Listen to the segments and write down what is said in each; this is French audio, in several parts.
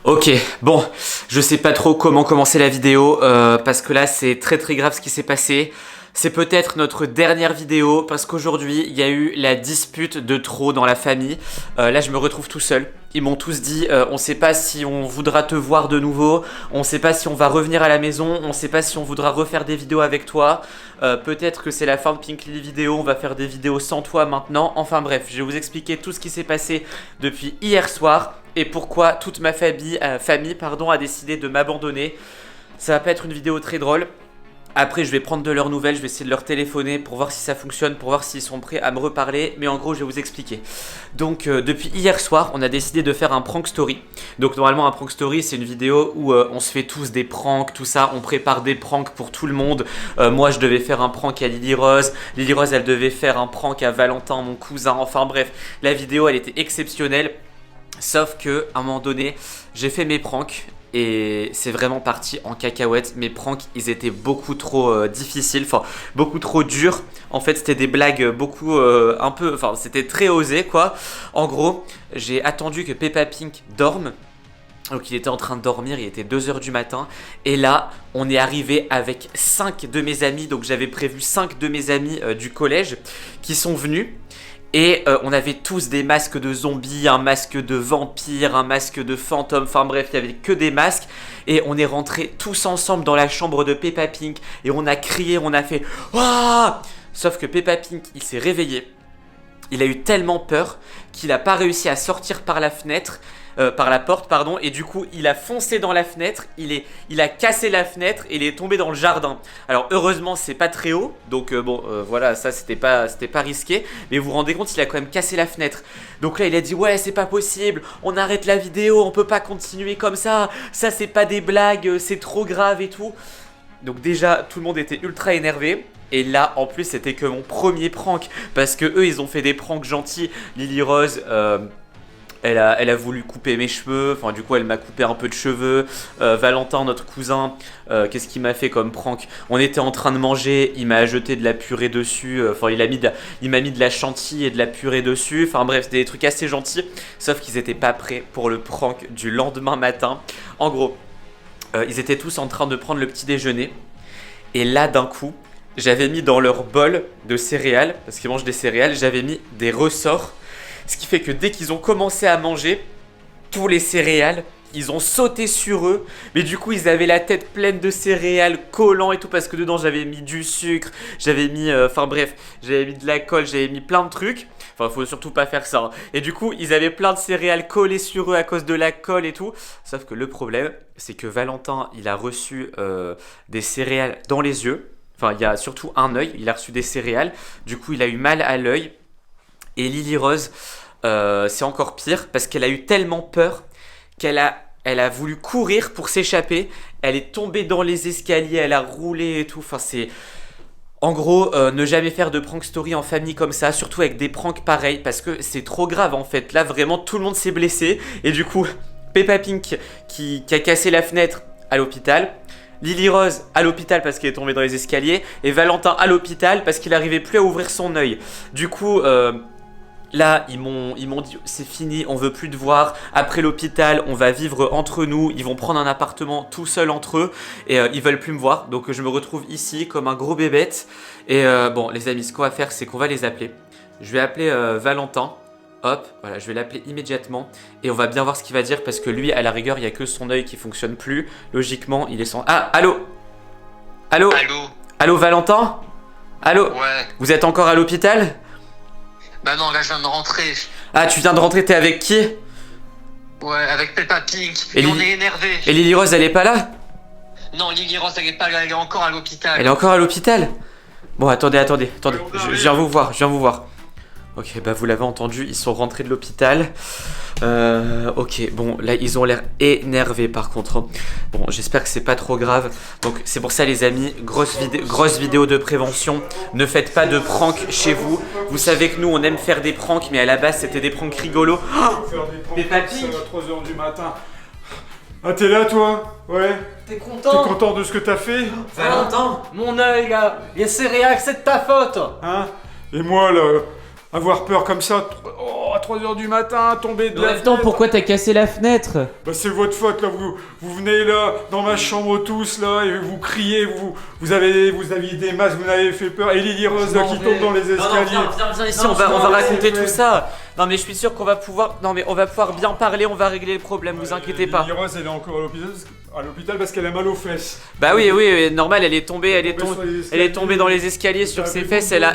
Ok, bon, je sais pas trop comment commencer la vidéo parce que là c'est très grave ce qui s'est passé. C'est peut-être notre dernière vidéo parce qu'aujourd'hui il y a eu la dispute de trop dans la famille. Là je me retrouve tout seul. Ils m'ont tous dit on sait pas si on voudra te voir de nouveau, on sait pas si on va revenir à la maison, on sait pas si on voudra refaire des vidéos avec toi. Peut-être que c'est la fin de Pink Lily vidéo, on va faire des vidéos sans toi maintenant. Enfin bref, je vais vous expliquer tout ce qui s'est passé depuis hier soir et pourquoi toute ma famille a décidé de m'abandonner. Ça va pas être une vidéo très drôle. Après je vais prendre de leurs nouvelles, je vais essayer de leur téléphoner pour voir si ça fonctionne, pour voir s'ils sont prêts à me reparler. Mais en gros je vais vous expliquer. Donc depuis hier soir on a décidé de faire un prank story. Donc normalement un prank story c'est une vidéo où on se fait tous des pranks, tout ça. On prépare des pranks pour tout le monde. Moi je devais faire un prank à Lily Rose. Lily Rose elle devait faire un prank à Valentin mon cousin. Enfin bref, la vidéo elle était exceptionnelle. Sauf que à un moment donné j'ai fait mes pranks. Et c'est vraiment parti en cacahuète. Mes pranks, ils étaient beaucoup trop difficiles, enfin beaucoup trop durs. En fait, c'était des blagues beaucoup enfin c'était très osé quoi. En gros, j'ai attendu que Peppa Pink dorme. Donc il était en train de dormir, il était 2h du matin. Et là, on est arrivé avec 5 de mes amis. Donc j'avais prévu 5 de mes amis du collège qui sont venus. Et on avait tous des masques de zombies, un masque de vampire, un masque de fantôme, enfin bref, il n'y avait que des masques. Et on est rentrés tous ensemble dans la chambre de Peppa Pink et on a crié, on a fait « Wouah !» Sauf que Peppa Pink, il s'est réveillé. Il a eu tellement peur qu'il n'a pas réussi à sortir par la fenêtre. Par la porte pardon, et du coup il a foncé dans la fenêtre, il a cassé la fenêtre et il est tombé dans le jardin. Alors heureusement c'est pas très haut, donc voilà, ça c'était pas risqué, mais vous vous rendez compte, il a quand même cassé la fenêtre. Donc là il a dit ouais c'est pas possible, on arrête la vidéo, on peut pas continuer comme ça c'est pas des blagues, c'est trop grave et tout. Donc déjà tout le monde était ultra énervé. Et là en plus c'était que mon premier prank, parce que eux ils ont fait des pranks gentils. Lily Rose elle a voulu couper mes cheveux, enfin du coup elle m'a coupé un peu de cheveux. Valentin, notre cousin, qu'est-ce qu'il m'a fait comme prank? On était en train de manger, il m'a jeté de la purée dessus, enfin il m'a mis de la chantilly et de la purée dessus. Enfin bref, c'était des trucs assez gentils, sauf qu'ils étaient pas prêts pour le prank du lendemain matin. En gros, ils étaient tous en train de prendre le petit déjeuner. Et là d'un coup, j'avais mis dans leur bol de céréales, parce qu'ils mangent des céréales, j'avais mis des ressorts. Ce qui fait que dès qu'ils ont commencé à manger tous les céréales, ils ont sauté sur eux. Mais du coup, ils avaient la tête pleine de céréales, collants et tout. Parce que dedans, j'avais mis du sucre, j'avais mis... Enfin bref, j'avais mis de la colle, j'avais mis plein de trucs. Enfin, faut surtout pas faire ça. Hein. Et du coup, ils avaient plein de céréales collées sur eux à cause de la colle et tout. Sauf que le problème, c'est que Valentin, il a reçu des céréales dans les yeux. Enfin, il y a surtout un œil. Il a reçu des céréales. Du coup, il a eu mal à l'œil. Et Lily Rose, c'est encore pire parce qu'elle a eu tellement peur qu'elle a voulu courir pour s'échapper. Elle est tombée dans les escaliers, elle a roulé et tout. Enfin, c'est... En gros, ne jamais faire de prank story en famille comme ça, surtout avec des pranks pareils, parce que c'est trop grave en fait. Là, vraiment, tout le monde s'est blessé. Et du coup, Peppa Pink qui a cassé la fenêtre à l'hôpital. Lily Rose à l'hôpital parce qu'elle est tombée dans les escaliers. Et Valentin à l'hôpital parce qu'il n'arrivait plus à ouvrir son œil. Du coup... Là, ils m'ont dit c'est fini, on veut plus te voir. Après l'hôpital, on va vivre entre nous. Ils vont prendre un appartement tout seuls entre eux et ils veulent plus me voir. Donc je me retrouve ici comme un gros bébête. Et bon, les amis, ce qu'on va faire, c'est qu'on va les appeler. Je vais appeler Valentin. Hop, voilà, je vais l'appeler immédiatement et on va bien voir ce qu'il va dire parce que lui, à la rigueur, il y a que son œil qui fonctionne plus. Logiquement, il est sans. Ah, allô. Allô, Valentin. Allô. Ouais. Vous êtes encore à l'hôpital? Bah non, là je viens de rentrer. Ah, tu viens de rentrer, t'es avec qui? Ouais, avec Peppa Pink. Et on est énervé. Et Lily Rose, elle est pas là? Non, Lily Rose, elle est pas là, elle est encore à l'hôpital. Elle est encore à l'hôpital? Bon, attendez. Je viens vous voir. Ok, bah vous l'avez entendu, ils sont rentrés de l'hôpital. Ok, bon, là ils ont l'air énervés par contre. Bon, j'espère que c'est pas trop grave. Donc c'est pour ça les amis, grosse vidéo de prévention. Ne faites pas de prank chez vous. Vous savez que nous on aime faire des pranks, mais à la base c'était des pranks rigolos. Peppa Pink à 3h du matin. Ah t'es là toi? Ouais. T'es T'es content? content de ce que t'as fait? Valentin, mon œil là, les céréales, c'est de ta faute. Hein? Et moi là, avoir peur comme ça, oh, à 3h du matin, tomber de En la même temps, fenêtre. pourquoi t'as cassé la fenêtre? Bah c'est votre faute là, vous venez là dans ma chambre tous là et vous criez, vous avez des masques, vous m'avez fait peur et Lily Rose là qui tombe dans les escaliers. Viens ici, Non, on va je m'en raconter vais. tout ça. Non mais je suis sûr qu'on va pouvoir, bien parler, on va régler le problème, vous inquiétez pas. Lily Rose elle est encore à l'hôpital parce qu'elle a mal aux fesses. Bah oui, normal, elle est tombée sur dans les escaliers sur Ça ses fait fesses, tomber.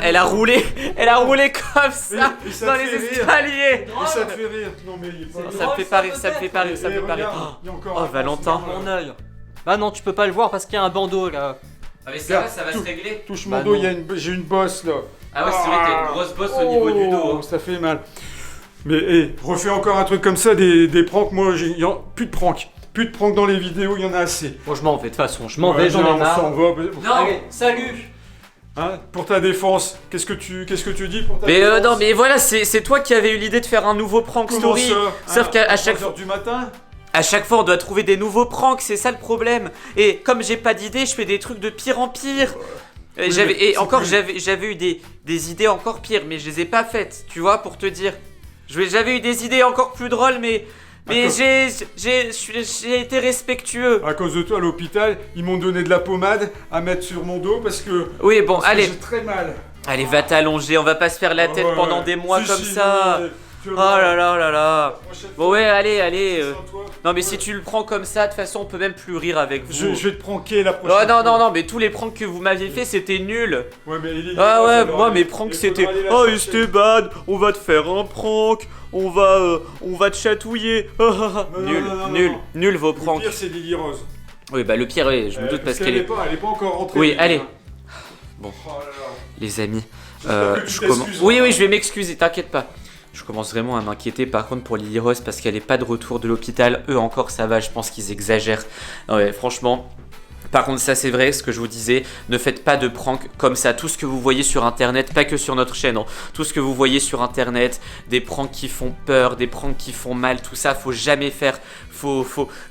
elle a roulé comme ça Et ça dans te les fait rire. escaliers. Et ça te fait rire. Non mais il est pas Ça me fait pas rire, ça me fait pas rire, ça me Et fait pas rire. regarde, il y a encore Oh un Valentin. morceau. Mon œil. Bah non, tu peux pas le voir parce qu'il y a un bandeau là. Ah mais ça va se régler. Touche Bah mon dos, non. j'ai une bosse là. Ah ouais, c'est vrai, t'as une grosse bosse au niveau du dos. hein. Ça fait mal. Mais refais encore un truc comme ça, des pranks. Moi, plus de pranks. Plus de pranks dans les vidéos, il y en a assez. Bon, je m'en vais de toute façon, je m'en Ouais, vais, j'en viens, ai on marre. s'en va. Non. Allez, salut. Hein, pour ta défense, qu'est-ce que tu dis pour ta Mais défense? non, mais voilà, c'est toi qui avais eu l'idée de faire un nouveau prank Comment story. ça Sauf Hein, qu'à à chaque 3 heures du matin. À chaque fois, on doit trouver des nouveaux pranks, c'est ça le problème. Et comme j'ai pas d'idée, je fais des trucs de pire en pire. Et Oui, j'avais mais et c'est encore plus- j'avais eu des idées encore pires, mais je les ai pas faites, tu vois, pour te dire. J'avais eu des idées encore plus drôles, mais Attends. j'ai été respectueux. À cause de toi, à l'hôpital, ils m'ont donné de la pommade à mettre sur mon dos parce que Oui, bon, parce que allez, j'ai très mal. allez, va t'allonger, on va pas se faire la tête Ouais, pendant ouais. des mois Si, comme si, ça. non, mais tu Oh vas voir. là là là là. La prochaine Bon fois, ouais, allez. sans toi. Non mais Ouais. si tu le prends comme ça, de toute façon, on peut même plus rire avec vous. Je vais te pranker la prochaine Oh non, fois. non, mais tous les pranks que vous m'aviez fait, c'était nul. Ouais, mais il est Ah ouais, alors, moi mes il pranks faudra c'était aller la oh chercher. Esteban, on va te faire un prank, on va te chatouiller. Nul, non, nul, non. nul vos Le pranks. pire, c'est Lily Rose. Oui, bah le pire, oui, je me doute parce qu'elle est. Elle est pas encore rentrée. Oui, Lily, allez. hein. Bon. Oh là là. Les amis, J'espère que tu je t'excuses, commence. hein. Oui, je vais m'excuser, t'inquiète pas. Je commence vraiment à m'inquiéter par contre pour Lily Rose parce qu'elle est pas de retour de l'hôpital. Eux encore ça va, je pense qu'ils exagèrent. Non, ouais, franchement. Par contre ça c'est vrai, ce que je vous disais, ne faites pas de prank comme ça. Tout ce que vous voyez sur internet, pas que sur notre chaîne, hein. Tout ce que vous voyez sur internet, des pranks qui font peur, des pranks qui font mal, tout ça faut jamais faire.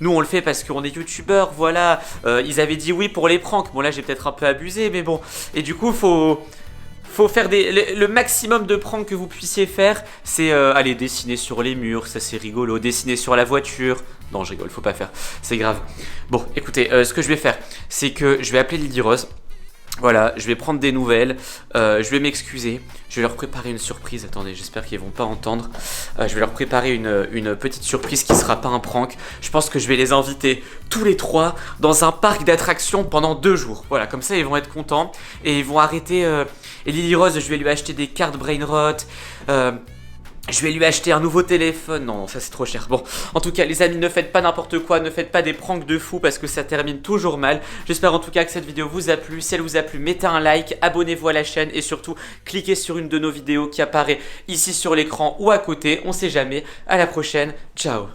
Nous on le fait parce qu'on est youtubeurs, voilà. Ils avaient dit oui pour les pranks, bon là j'ai peut-être un peu abusé mais bon. Et du coup faut faire le maximum de pranks que vous puissiez faire, c'est aller dessiner sur les murs, ça c'est rigolo, dessiner sur la voiture. Non, je rigole, faut pas faire, c'est grave. Bon, écoutez, ce que je vais faire, c'est que je vais appeler Lily Rose. Voilà, je vais prendre des nouvelles, je vais m'excuser, je vais leur préparer une surprise. Attendez, j'espère qu'ils vont pas entendre. Je vais leur préparer une petite surprise qui sera pas un prank. Je pense que je vais les inviter tous les trois dans un parc d'attractions pendant 2 jours. Voilà, comme ça ils vont être contents et ils vont arrêter. Et Lily Rose, je vais lui acheter des cartes Brainrot. Je vais lui acheter un nouveau téléphone. Non, ça c'est trop cher. Bon, en tout cas, les amis, ne faites pas n'importe quoi. Ne faites pas des pranks de fou parce que ça termine toujours mal. J'espère en tout cas que cette vidéo vous a plu. Si elle vous a plu, mettez un like, abonnez-vous à la chaîne et surtout, cliquez sur une de nos vidéos qui apparaît ici sur l'écran ou à côté. On sait jamais. À la prochaine. Ciao.